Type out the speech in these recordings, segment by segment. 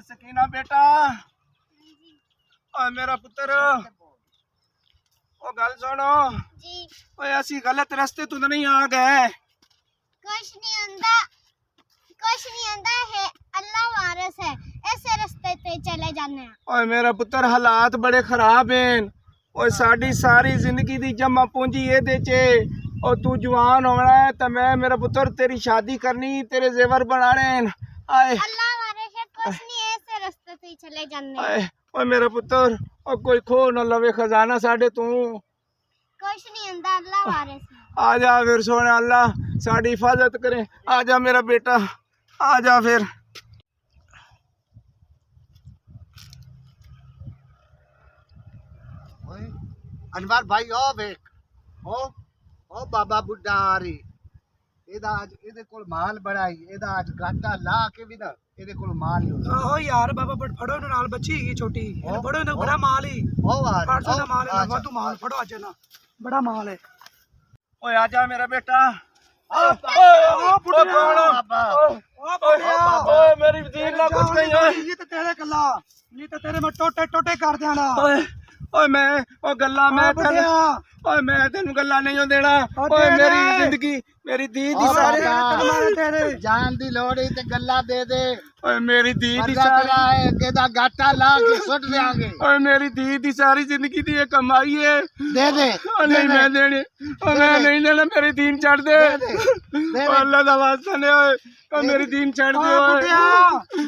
सकीना बेटा ओए मेरा पुत्र ओ गल सुनो जी ओए ऐसी गलत रास्ते तो नहीं आ गए। कुछ नहीं आंदा है, अल्लाह वारिस है, ऐसे रास्ते पे चले जाने हैं। ओए मेरा पुत्र हालात बड़े खराब हैं। ओए साडी सारी जिंदगी दी जमा पूंजी एदे च और तू जवान होना है तो मैं मेरा पुत्र तेरी शादी करनी तेरे जेवर बनाने आए अल्लाह वारिस है, कुछ नहीं है, ऐसे रास्ते पे चले जाने हैं। आए ओए मेरा पुत्र और कोई खो न लवे खजाना साडे तू कुछ नहीं आंदा, अल्लाह वारिस है। आजा फिर सोने अल्लाह साड़ी हिफाजत करे। आजा मेरा बेटा आजा फिर। अनवर भाई ओ वेख ओ बाबा बुड्ढा आ रही ਇਹਦਾ ਅੱਜ ਇਹਦੇ ਕੋਲ ਮਾਲ ਬੜਾ ਹੀ ਇਹਦਾ ਅੱਜ ਗਾਟਾ ਲਾ ਕੇ ਵੀ ਨਾ ਇਹਦੇ ਕੋਲ ਮਾਲ ਨਹੀਂ ਹੁੰਦਾ। ਆਹੋ ਯਾਰ ਬਾਬਾ ਫੜੋ ਇਹਨੂੰ ਨਾਲ ਬੱਚੀ ਹੈਗੀ ਛੋਟੀ ਇਹਨੂੰ ਫੜੋ ਇਹਨੂੰ ਬੜਾ ਮਾਲ ਹੀ ਉਹ ਆ 800 ਦਾ ਮਾਲ ਹੈ ਵਾਧੂ ਮਾਲ ਫੜੋ ਅੱਜ ਨਾ ਬੜਾ ਮਾਲ ਹੈ। ओए आजा मेरा बेटा ओए मेरी दीन ना कुछ कहीं ओए ये तो तेरे कल्ला ये तो तेरे मैं टोटे टोटे कर देना ओए ओए मैं ओ गल्ला मैं तेन ओए मैं तेन गल्ला नहीं देना ओए मेरी जिंदगी मेरी दी दी सारी तेरे ਜਾਨ ਦੀ ਲੋੜ ਹੀ ਤੇ ਗੱਲਾਂ ਦੇ ਦੇ ओए मेरी दी दी ਮਰਦਾ सारी ਤੇਰਾ ਹੈ ਅੱਗੇ ਦਾ ਗਾਟਾ ਲਾ ਕੇ ਸੁੱਟ ਦੇਾਂਗੇ ओए मेरी दी दी सारी जिंदगी दी ये कमाई है ਦੇ ਦੇ ओ नहीं मैं देने ओ मैं नहीं देना मेरी दीन छड़ दे ओ अल्लाह दा वास्ता ने ओए ओ मेरी दीन छड़ दे ओए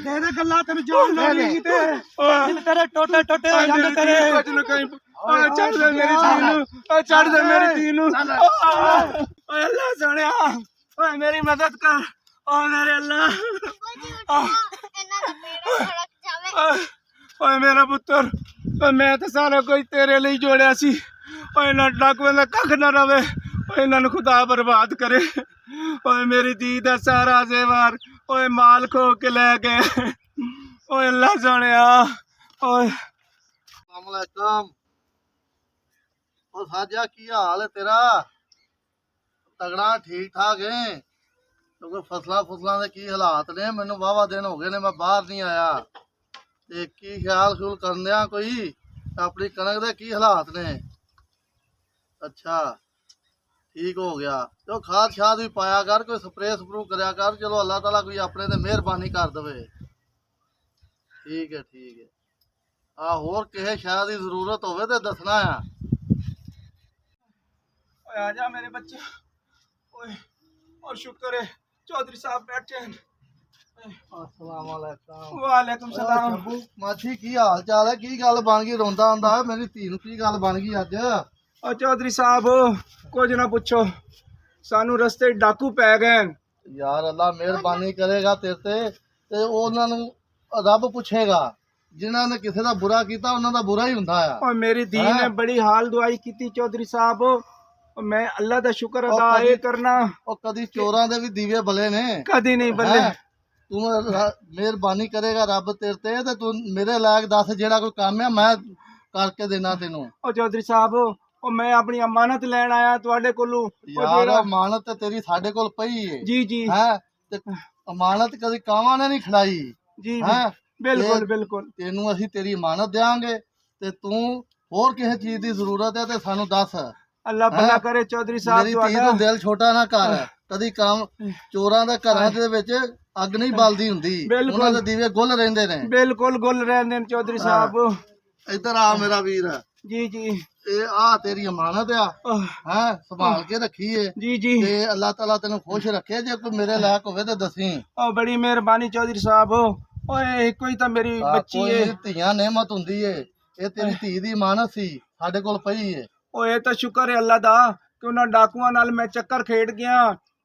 दे दे गल्ला तेन जान लोगी किते ओए तेरे टोटे टोटे हो जांदे तेरे कुछ न कहीं ओए छड़ दे मेरी दीन ओ छड़ दे मेरी दीन ओए अल्लाह सोनिया ओए मेरी मदद कर ओ मेरे अल्लाह कुछ उठा इन्ना दा बेड़ा सड़क जावे। ओए मेरा पुत्र ओए मैं तो सारा कुछ तेरे लिए जोड़िया सी ओए ना डाकुए दा कख ना रवे ओए इन्हां नूं खुदा बर्बाद करे ओए मेरी धी दा सारा जेवर ओए माल खो के ले गए ओए अल्लाह सोनिया ओए अस्सलामुअलैकुम ओ साजा की हाल है तेरा तगड़ा ठीक ठाक है क्योंकि फसलों के की हालात ने मैनू वाहवा दिन हो गए ने मैं बाहर नहीं आया ते की ख्याल ख्यूल करने कोई अपनी कनक दे की हालात ने। अच्छा ठीक हो गया तो खाद शाद भी पाया कर कोई स्प्रे स्प्रू करया कर चलो अल्लाह ताला कोई अपने ते मेहरबानी कर दवे। ठीक है होर किसे शय की जरूरत होवे ते दसना है। ओए आजा मेरे बच्चे ओए और शुक्र है चौधरी साहब बैठे हैं। अस्सलामुअलैकुम वालेकुम सलाम माछी की हाल चाल है की गल बन गई रोंदा आंदा है मेरी धी नूं की गल बन गई अज। और चौधरी साहब कुछ ना पूछो सानू रस्ते डाकू पै गए यार अल्लाह मेहरबानी करेगा तेरे ते उन्हां नूं रब पुछेगा जिन्हां ने किसी दा बुरा कीता उन्हां दा बुरा ही हुंदा है। और मेरी धी ने बड़ी हाल दुआई की चौधरी साहब और मैं अल्लाह दा शुक्र अदा ये करना ओ कदी चोरां दे भी दीवे बले ने कदी नहीं बल्ले तू मेहरबानी करेगा रब तेरे ते तू मेरे लायक दस जेड़ा कोई काम है मैं करके देना तेनू। और चौधरी साहब और मैं अपनी अमानत लैन आया तुहाडे कोलू यार अमानत ते तेरी साडे कोल पई है जी जी है ते अमानत कदी कावां ने नहीं खड़ाई जी है बिल्कुल बिल्कुल तेनू असीं तेरी अमानत देंगे ते तू होर किसी चीज की जरूरत है ते सानू दस। अल्लाह भला करे चौधरी साहब मेरी धी दा दिल छोटा ना कर कदी काम चोरां दे घरां दे विच अग नहीं बलदी हुंदी उन्हां दे दीवे गुल रहिंदे ने बिल्कुल गुल रहंदे ने चौधरी साहब। इधर आ मेरा वीर जी जी ए आ तेरी अमानत आ हैं संभाल के रखी है जी जी ते अल्लाह ताला तेनू खुश रखे जे कोई मेरे लायक होवे ते दसी। ओ बड़ी मेहरबानी चौधरी साहब ओए कोई तो मेरी बच्ची है धीयां नेमत हुंदी है ये तेरी धी दी अमानत सी साडे कोल पई है। ओए तो शुक्र है अल्लाह दा कि उन्हां डाकुआं नाल मैं चक्कर खेड गया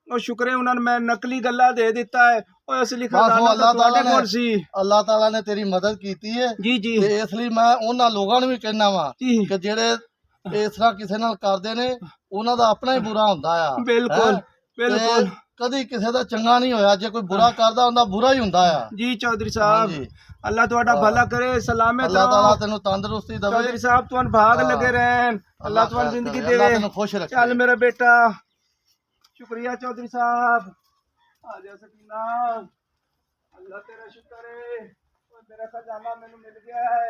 और शुक्र है उन्होंने मैं नकली गल्ला दे दिता है और असली खजाना तो तुहाडे कोल सी। अल्लाह ताला ने तेरी मदद कीती है जी जी ते इसलिए मैं उन्हां लोगां नूं भी कहना वा जी कि जेड़े इस तरह किसी नाल करदे ने उन्हां दा अपना ही बुरा हुंदा आ। बिल्कुल बिल्कुल कदी किसी दा चंगा नहीं होया जे कोई बुरा करदा हुंदा बुरा ही हुंदा आ। जी चौधरी साहब अल्लाह तुहाडा भला करे सलामत अल्लाह रहो ताला तेनू तंदुरुस्ती दवे चौधरी साहब तुहान भाग लगे रहन अल्लाह तुहान जिंदगी देवे तेनू खुश रखे। चल मेरा बेटा शुक्रिया चौधरी साहब आजा सकीना अल्लाह तेरा शुक्र है मेरा खजाना मैंने मिल गया है।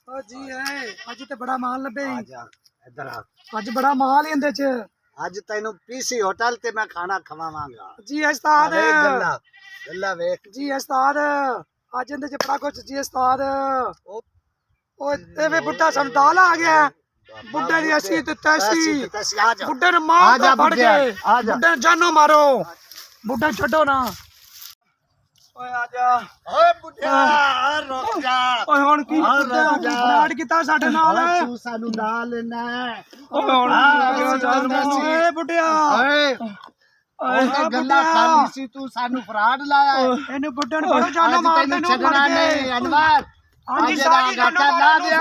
ओ जी है अज ते बड़ा माल लभे आ जा इधर आ। अज बड़ा माल ही इंदे च आज तेनू पीसी होटल ते मैं खाना खवावांगा। जी उस्ताद अरे गल्ला गल्ला वेख जी उस्ताद अज इंदे च बड़ा कुछ जी उस्ताद ओ ते वे बुड्ढा सन दाल आ गया बुड्ढे दी ऐसी ते तैसी आ जा बुड्ढे ने मार आजा के फड़ बुड्ढिया, के आजा। बुड्ढे ने जानो मारो बुड्ढा छड्डो ना ओए आजा ओए बुढ़िया रुक जा। ओए हुन की फराड कीता साडे नाल तू सानू नाल लेना है। ओए हुन ओए बुड्ढिया ओए ओए गल्ला खाली सी तू सानू फराड लाया है। ਇਹਨੂੰ ਬੁੱਢੇ ਨੂੰ ਬੜਾ ਜਾਨੋ आज ਮਾਰਦੇ तेनू ਨੂੰ छड़ना नहीं अनवर। ਹਾਂਜੀ आज ਸਾਜੀ दा गाटा ला दिया।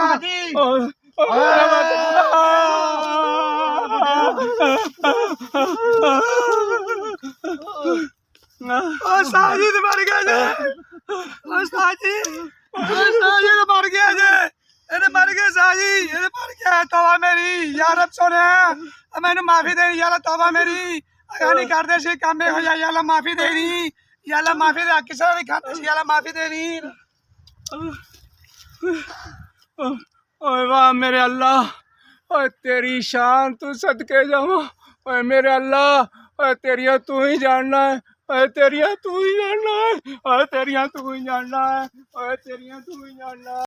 ਓ ਸਾਜੀ ਤੇ ਮਰ ਗਿਆ ਜੇ ਓ ਸਾਜੀ ਤੇ ਮਰ ਗਿਆ ਜੇ ਇਹਨੇ ਮਰ ਗਿਆ ਸਾਜੀ ਇਹਨੇ ਮਰ ਗਿਆ ਤੌਬਾ ਮੇਰੀ ਯਾ ਰੱਬ ਸੋਨੇ ਮੈਨੂੰ ਮਾਫੀ ਦੇ ਯਾ ਅੱਲਾ ਤੌਬਾ ਮੇਰੀ ਅਗਾ ਨਹੀਂ ਕਰਦੇ ਸੀ ਕੰਮ ਇਹੋ ਜਿਹਾ ਯਾ ਅੱਲਾ ਮਾਫੀ ਦੇ ਦੀ ਯਾ ਅੱਲਾ ਮਾਫੀ ਦੇ ਕਿਸੇ ਵੀ ਖਾਤੇ ਸੀ ਯਾ ਅੱਲਾ ਮਾਫੀ ਦੇ ਦੀ ओए वाह मेरे अल्लाह, ओए तेरी शान तू सदके जावा। ओए मेरे अल्लाह, ओए तेरिया तू ही जानना है, ओए तेरिया तू ही जानना है, ओए तेरिया तू ही जानना है, ओए तेरिया तू ही जानना है।